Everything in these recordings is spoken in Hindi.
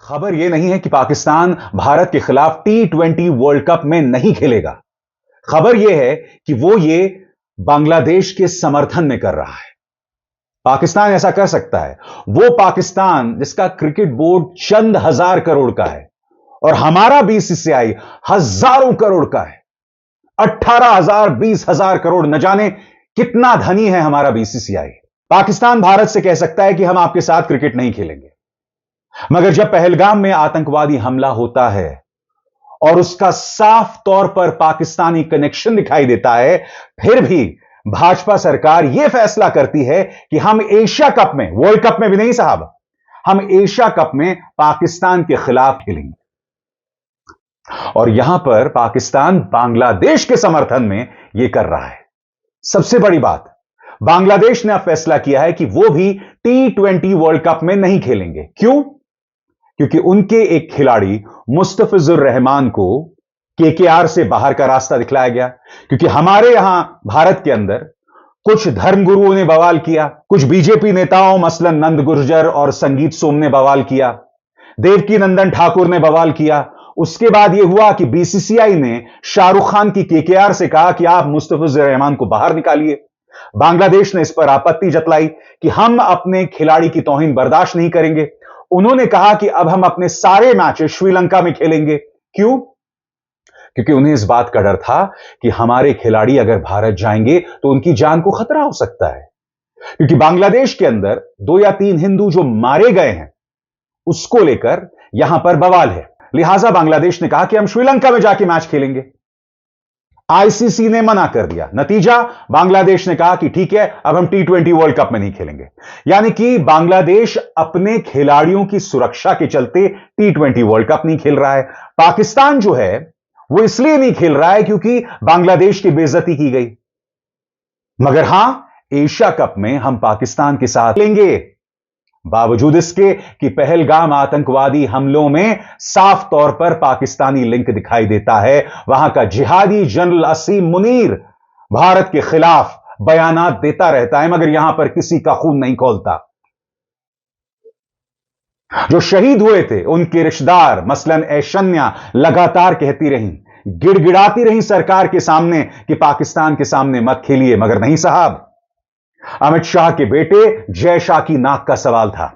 खबर यह नहीं है कि पाकिस्तान भारत के खिलाफ T20 वर्ल्ड कप में नहीं खेलेगा। खबर यह है कि वो ये बांग्लादेश के समर्थन में कर रहा है। पाकिस्तान ऐसा कर सकता है। वो पाकिस्तान जिसका क्रिकेट बोर्ड चंद हजार करोड़ का है और हमारा बीसीसीआई हजारों करोड़ का है। 18,000 20,000 करोड़, न जाने कितना धनी है हमारा बीसीसीआई। पाकिस्तान भारत से कह सकता है कि हम आपके साथ क्रिकेट नहीं खेलेंगे, मगर जब पहलगाम में आतंकवादी हमला होता है और उसका साफ तौर पर पाकिस्तानी कनेक्शन दिखाई देता है, फिर भी भाजपा सरकार यह फैसला करती है कि हम एशिया कप में, वर्ल्ड कप में भी नहीं साहब, हम एशिया कप में पाकिस्तान के खिलाफ खेलेंगे। और यहां पर पाकिस्तान बांग्लादेश के समर्थन में यह कर रहा है। सबसे बड़ी बात, बांग्लादेश ने अब फैसला किया है कि वो भी T20 वर्ल्ड कप में नहीं खेलेंगे। क्यों? क्योंकि उनके एक खिलाड़ी मुस्तफिजुर रहमान को केकेआर से बाहर का रास्ता दिखलाया गया। क्योंकि हमारे यहां भारत के अंदर कुछ धर्मगुरुओं ने बवाल किया, कुछ बीजेपी नेताओं मसलन नंद गुर्जर और संगीत सोम ने बवाल किया, देवकी नंदन ठाकुर ने बवाल किया। उसके बाद यह हुआ कि बीसीसीआई ने शाहरुख खान की केकेआर से कहा कि आप मुस्तफिजुर रहमान को बाहर निकालिए। बांग्लादेश ने इस पर आपत्ति जतलाई कि हम अपने खिलाड़ी की तौहीन बर्दाश्त नहीं करेंगे। उन्होंने कहा कि अब हम अपने सारे मैचेस श्रीलंका में खेलेंगे। क्यों? क्योंकि उन्हें इस बात का डर था कि हमारे खिलाड़ी अगर भारत जाएंगे तो उनकी जान को खतरा हो सकता है। क्योंकि बांग्लादेश के अंदर 2 या 3 हिंदू जो मारे गए हैं, उसको लेकर यहां पर बवाल है। लिहाजा बांग्लादेश ने कहा कि हम श्रीलंका में जाके मैच खेलेंगे। आईसीसी ने मना कर दिया। नतीजा, बांग्लादेश ने कहा कि ठीक है, अब हम T20 वर्ल्ड कप में नहीं खेलेंगे। यानी कि बांग्लादेश अपने खिलाड़ियों की सुरक्षा के चलते T20 वर्ल्ड कप नहीं खेल रहा है। पाकिस्तान जो है वो इसलिए नहीं खेल रहा है क्योंकि बांग्लादेश की बेइज्जती की गई। मगर हां, एशिया कप में हम पाकिस्तान के साथ खेलेंगे, बावजूद इसके कि पहलगाम आतंकवादी हमलों में साफ तौर पर पाकिस्तानी लिंक दिखाई देता है। वहां का जिहादी जनरल असीम मुनीर भारत के खिलाफ बयानात देता रहता है, मगर यहां पर किसी का खून नहीं खौलता। जो शहीद हुए थे उनके रिश्तेदार मसलन ऐशन्या लगातार कहती रहीं, गिड़गिड़ाती रहीं सरकार के सामने कि पाकिस्तान के सामने मत खेलिए, मगर नहीं साहब। अमित शाह के बेटे जय शाह की नाक का सवाल था,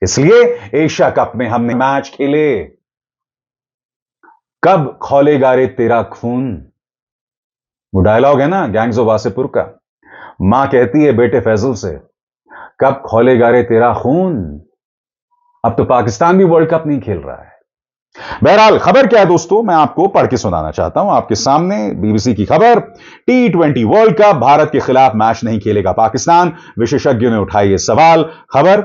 इसलिए एशिया कप में हमने मैच खेले। कब खौलेगा रे तेरा खून, वो डायलॉग है ना गैंग्स ऑफ वासेपुर का। मां कहती है बेटे फैजल से, कब खौलेगा रे तेरा खून। अब तो पाकिस्तान भी वर्ल्ड कप नहीं खेल रहा है। बहरहाल खबर क्या है दोस्तों, मैं आपको पढ़ के सुनाना चाहता हूं आपके सामने। बीबीसी की खबर, T20 वर्ल्ड कप, भारत के खिलाफ मैच नहीं खेलेगा पाकिस्तान, विशेषज्ञों ने उठाई ये सवाल। खबर,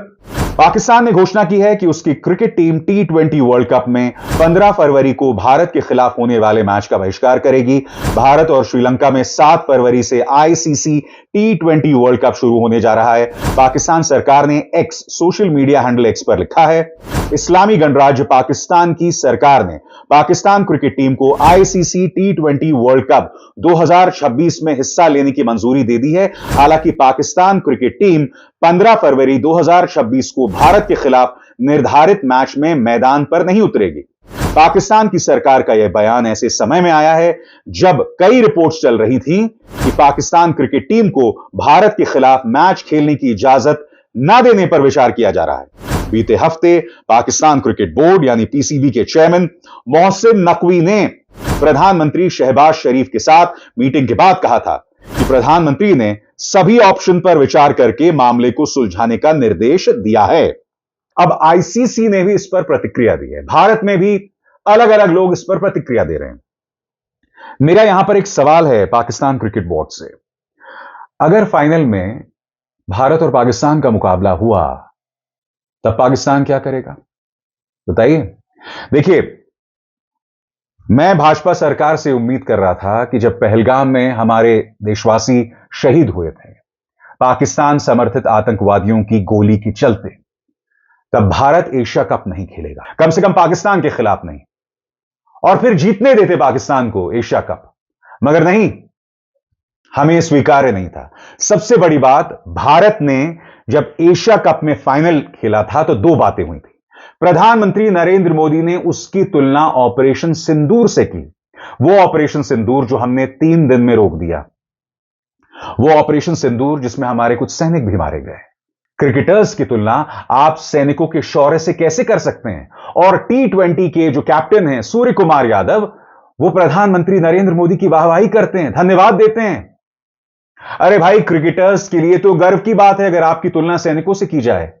पाकिस्तान ने घोषणा की है कि उसकी cricket team T20 world cup में 15 फरवरी को भारत के खिलाफ होने वाले मैच का बहिष्कार करेगी। भारत और श्रीलंका में 7 फरवरी से आईसीसी T20 वर्ल्ड कप शुरू होने जा रहा है। पाकिस्तान सरकार ने x social media handle x पर लिखा है, इस्लामी गणराज्य पाकिस्तान की सरकार ने पाकिस्तान क्रिकेट टीम को आईसीसी T20 वर्ल्ड कप 2026 में हिस्सा लेने की मंजूरी दे दी है। हालांकि पाकिस्तान क्रिकेट टीम 15 फरवरी 2026 को भारत के खिलाफ निर्धारित मैच में मैदान पर नहीं उतरेगी। पाकिस्तान की सरकार का यह बयान ऐसे समय में आया है जब कई रिपोर्ट्स चल रही थी कि पाकिस्तान क्रिकेट टीम को भारत के खिलाफ मैच खेलने की इजाजत न देने पर विचार किया जा रहा है। बीते हफ्ते पाकिस्तान क्रिकेट बोर्ड यानी पीसीबी के चेयरमैन मोहसिन नकवी ने प्रधानमंत्री शहबाज शरीफ के साथ मीटिंग के बाद कहा था कि प्रधानमंत्री ने सभी ऑप्शन पर विचार करके मामले को सुलझाने का निर्देश दिया है। अब आईसीसी ने भी इस पर प्रतिक्रिया दी है। भारत में भी अलग अलग लोग इस पर प्रतिक्रिया दे रहे हैं। मेरा यहां पर एक सवाल है पाकिस्तान क्रिकेट बोर्ड से, अगर फाइनल में भारत और पाकिस्तान का मुकाबला हुआ तब पाकिस्तान क्या करेगा, बताइए। देखिए, मैं भाजपा सरकार से उम्मीद कर रहा था कि जब पहलगाम में हमारे देशवासी शहीद हुए थे पाकिस्तान समर्थित आतंकवादियों की गोली के चलते, तब भारत एशिया कप नहीं खेलेगा, कम से कम पाकिस्तान के खिलाफ नहीं, और फिर जीतने देते पाकिस्तान को एशिया कप। मगर नहीं, हमें स्वीकार्य नहीं था। सबसे बड़ी बात, भारत ने जब एशिया कप में फाइनल खेला था तो 2 बातें हुई थी। प्रधानमंत्री नरेंद्र मोदी ने उसकी तुलना ऑपरेशन सिंदूर से की। वो ऑपरेशन सिंदूर जो हमने 3 दिन में रोक दिया, वो ऑपरेशन सिंदूर जिसमें हमारे कुछ सैनिक भी मारे गए। क्रिकेटर्स की तुलना आप सैनिकों के शौर्य से कैसे कर सकते हैं? और T20 के जो कैप्टन हैं सूर्य कुमार यादव, वो प्रधानमंत्री नरेंद्र मोदी की वाहवाही करते हैं, धन्यवाद देते हैं। अरे भाई, क्रिकेटर्स के लिए तो गर्व की बात है अगर आपकी तुलना सैनिकों से की जाए।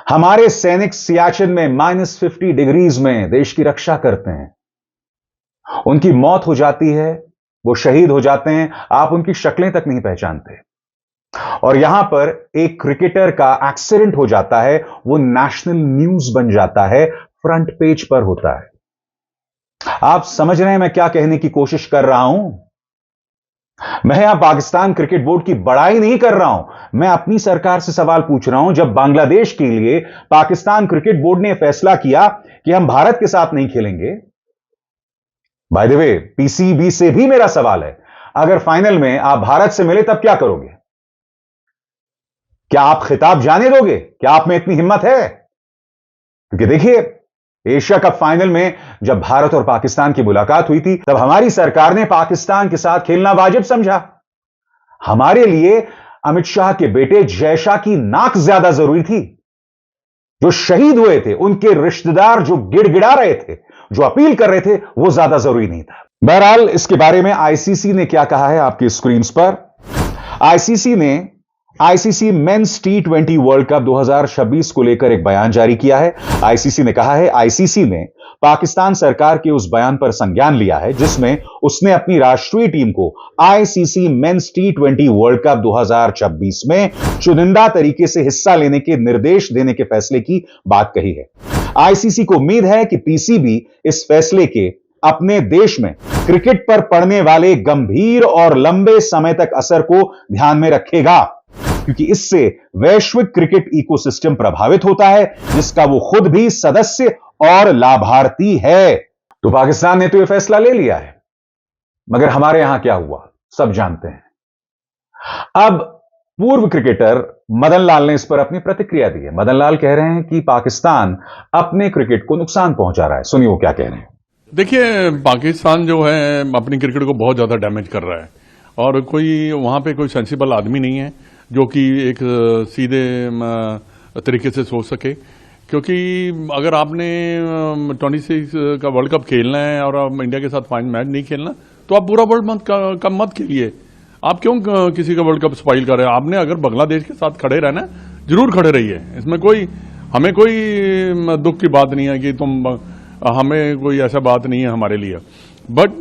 हमारे सैनिक सियाचिन में -50 डिग्रीज में देश की रक्षा करते हैं। उनकी मौत हो जाती है, वो शहीद हो जाते हैं, आप उनकी शक्लें तक नहीं पहचानते। और यहां पर एक क्रिकेटर का एक्सीडेंट हो जाता है, वो नेशनल न्यूज बन जाता है, फ्रंट पेज पर होता है। आप समझ रहे हैं मैं क्या कहने की कोशिश कर रहा हूं? मैं यहां पाकिस्तान क्रिकेट बोर्ड की बड़ाई नहीं कर रहा हूं, मैं अपनी सरकार से सवाल पूछ रहा हूं। जब बांग्लादेश के लिए पाकिस्तान क्रिकेट बोर्ड ने फैसला किया कि हम भारत के साथ नहीं खेलेंगे, बाय द वे पीसीबी से भी मेरा सवाल है, अगर फाइनल में आप भारत से मिले तब क्या करोगे? क्या आप खिताब जाने दोगे? क्या आप में इतनी हिम्मत है? क्योंकि देखिए, एशिया कप फाइनल में जब भारत और पाकिस्तान की मुलाकात हुई थी, तब हमारी सरकार ने पाकिस्तान के साथ खेलना वाजिब समझा। हमारे लिए अमित शाह के बेटे जय शाह की नाक ज्यादा जरूरी थी। जो शहीद हुए थे, उनके रिश्तेदार जो गिड़गिड़ा रहे थे, जो अपील कर रहे थे, वो ज्यादा जरूरी नहीं था। बहरहाल, इसके बारे में आईसीसी ने क्या कहा है आपकी स्क्रीन पर। ICC men's T20 world cup 2026 को लेकर एक बयान जारी किया है। आईसीसी ने कहा है, आईसीसी ने पाकिस्तान सरकार के उस बयान पर संज्ञान लिया है जिसमें उसने अपनी राष्ट्रीय टीम को ICC men's T20 world cup 2026 में चुनिंदा तरीके से हिस्सा लेने के निर्देश देने के फैसले की बात कही है। आईसीसी को उम्मीद है कि पीसीबी इस फैसले के अपने देश में क्रिकेट पर पड़ने वाले गंभीर और लंबे समय तक असर को ध्यान में रखेगा, क्योंकि इससे वैश्विक क्रिकेट इकोसिस्टम प्रभावित होता है, जिसका वो खुद भी सदस्य और लाभार्थी है। तो पाकिस्तान ने तो यह फैसला ले लिया है, मगर हमारे यहां क्या हुआ सब जानते हैं। अब पूर्व क्रिकेटर मदन लाल ने इस पर अपनी प्रतिक्रिया दी है। मदन लाल कह रहे हैं कि पाकिस्तान अपने क्रिकेट को नुकसान पहुंचा रहा है। सुनिए वो क्या कह रहे हैं। देखिए, पाकिस्तान जो है अपनी क्रिकेट को बहुत ज्यादा डैमेज कर रहा है, और कोई वहां पे कोई सेंसिबल आदमी नहीं है जो कि एक सीधे तरीके से सोच सके। क्योंकि अगर आपने 26 का वर्ल्ड कप खेलना है और आप इंडिया के साथ फाइनल मैच नहीं खेलना, तो आप पूरा वर्ल्ड कप मत खेलिए। आप क्यों किसी का वर्ल्ड कप स्पॉइल कर रहे हैं? आपने अगर बांग्लादेश के साथ खड़े रहना, जरूर खड़े रहिए। इसमें हमें कोई दुख की बात नहीं है कि हमें कोई ऐसा बात नहीं है हमारे लिए। बट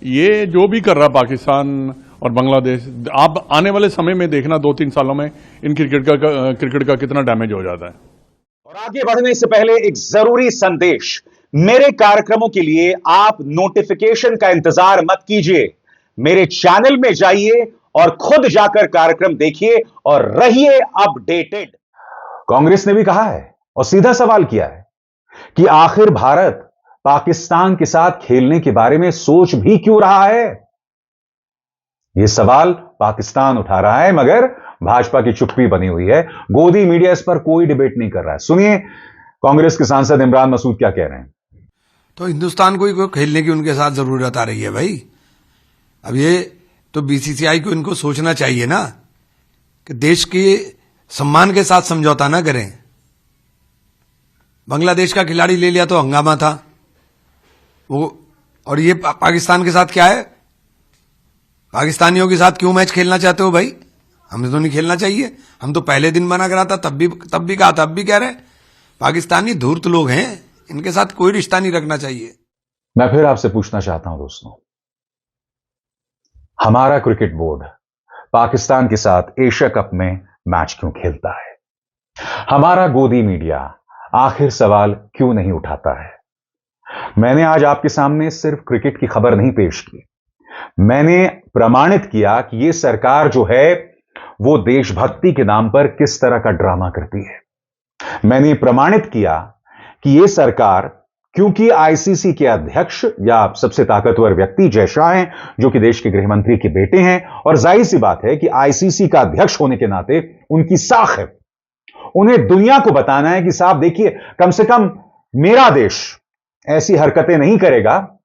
ये जो भी कर रहा पाकिस्तान और बांग्लादेश, आप आने वाले समय में देखना 2-3 सालों में इन क्रिकेट का कितना डैमेज हो जाता है। और आगे बढ़ने से पहले एक जरूरी संदेश, मेरे कार्यक्रमों के लिए आप नोटिफिकेशन का इंतजार मत कीजिए। मेरे चैनल में जाइए और खुद जाकर कार्यक्रम देखिए और रहिए अपडेटेड। कांग्रेस ने भी कहा है और सीधा सवाल किया है कि आखिर भारत पाकिस्तान के साथ खेलने के बारे में सोच भी क्यों रहा है? यह सवाल पाकिस्तान उठा रहा है, मगर भाजपा की चुप्पी बनी हुई है। गोदी मीडिया इस पर कोई डिबेट नहीं कर रहा है। सुनिए कांग्रेस के सांसद इमरान मसूद क्या कह रहे हैं। तो हिंदुस्तान को ही खेलने की उनके साथ जरूरत आ रही है भाई। अब ये तो बीसीसीआई को इनको सोचना चाहिए ना कि देश के सम्मान के साथ समझौता ना करें। बांग्लादेश का खिलाड़ी ले लिया तो हंगामा था वो, और ये पाकिस्तान के साथ क्या है? पाकिस्तानियों के साथ क्यों मैच खेलना चाहते हो भाई? हमें तो नहीं खेलना चाहिए। हम तो पहले दिन मना करा था, तब भी कहा था, अब भी कह रहे हैं। पाकिस्तानी धूर्त लोग हैं, इनके साथ कोई रिश्ता नहीं रखना चाहिए। मैं फिर आपसे पूछना चाहता हूं दोस्तों, हमारा क्रिकेट बोर्ड पाकिस्तान के साथ एशिया कप में मैच क्यों खेलता है? हमारा गोदी मीडिया आखिर सवाल क्यों नहीं उठाता है? मैंने आज आपके सामने सिर्फ क्रिकेट की खबर नहीं पेश की, मैंने प्रमाणित किया कि यह सरकार जो है वो देशभक्ति के नाम पर किस तरह का ड्रामा करती है। मैंने प्रमाणित किया कि यह सरकार, क्योंकि आईसीसी के अध्यक्ष या सबसे ताकतवर व्यक्ति जय शाह हैं, जो कि देश के गृह मंत्री के बेटे हैं, और जाहिर सी बात है कि आईसीसी का अध्यक्ष होने के नाते उनकी साख है, उन्हें दुनिया को बताना है कि साहब देखिए, कम से कम मेरा देश ऐसी हरकतें नहीं करेगा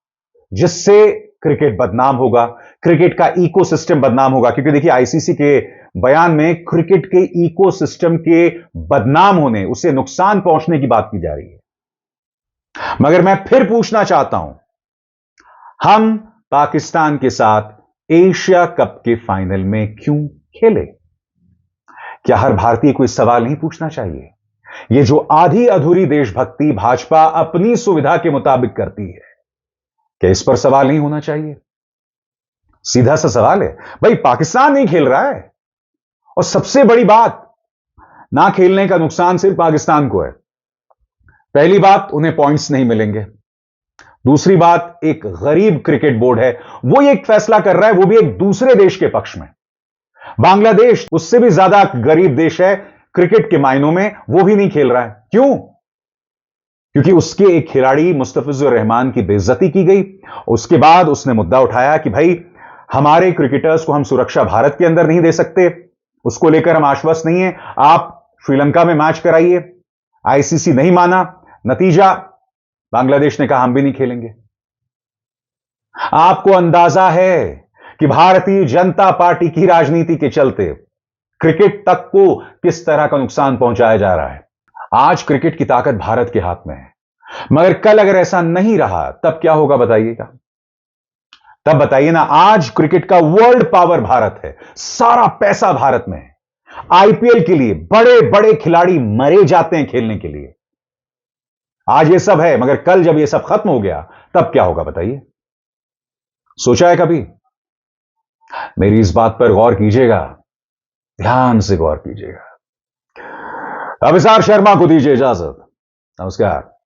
जिससे क्रिकेट बदनाम होगा, क्रिकेट का इकोसिस्टम बदनाम होगा। क्योंकि देखिए, आईसीसी के बयान में क्रिकेट के इकोसिस्टम के बदनाम होने, उसे नुकसान पहुंचने की बात की जा रही है। मगर मैं फिर पूछना चाहता हूं, हम पाकिस्तान के साथ एशिया कप के फाइनल में क्यों खेले? क्या हर भारतीय को इस सवाल नहीं पूछना चाहिए? यह जो आधी अधूरी देशभक्ति भाजपा अपनी सुविधा के मुताबिक करती है, क्या इस पर सवाल नहीं होना चाहिए? सीधा सा सवाल है भाई, पाकिस्तान नहीं खेल रहा है, और सबसे बड़ी बात, ना खेलने का नुकसान सिर्फ पाकिस्तान को है। पहली बात, उन्हें पॉइंट्स नहीं मिलेंगे। दूसरी बात, एक गरीब क्रिकेट बोर्ड है, वो एक फैसला कर रहा है, वो भी एक दूसरे देश के पक्ष में। बांग्लादेश उससे भी ज्यादा गरीब देश है क्रिकेट के मायनों में, वो भी नहीं खेल रहा है। क्यों? क्योंकि उसके एक खिलाड़ी मुस्तफिजुर रहमान की बेइज्जती की गई। उसके बाद उसने मुद्दा उठाया कि भाई, हमारे क्रिकेटर्स को हम सुरक्षा भारत के अंदर नहीं दे सकते, उसको लेकर हम आश्वस्त नहीं है, आप श्रीलंका में मैच कराइए। आईसीसी नहीं माना, नतीजा बांग्लादेश ने कहा हम भी नहीं खेलेंगे। आपको अंदाजा है कि भारतीय जनता पार्टी की राजनीति के चलते क्रिकेट तक को किस तरह का नुकसान पहुंचाया जा रहा है। आज क्रिकेट की ताकत भारत के हाथ में है, मगर कल अगर ऐसा नहीं रहा तब क्या होगा बताइएगा? तब बताइए ना, आज क्रिकेट का वर्ल्ड पावर भारत है, सारा पैसा भारत में है। आईपीएल के लिए बड़े बड़े खिलाड़ी मरे जाते हैं खेलने के लिए। आज ये सब है, मगर कल जब ये सब खत्म हो गया तब क्या होगा बताइए? सोचा है कभी? मेरी इस बात पर गौर कीजिएगा, ध्यान से गौर कीजिएगा। अभिसार शर्मा को दीजिए इजाजत। नमस्कार।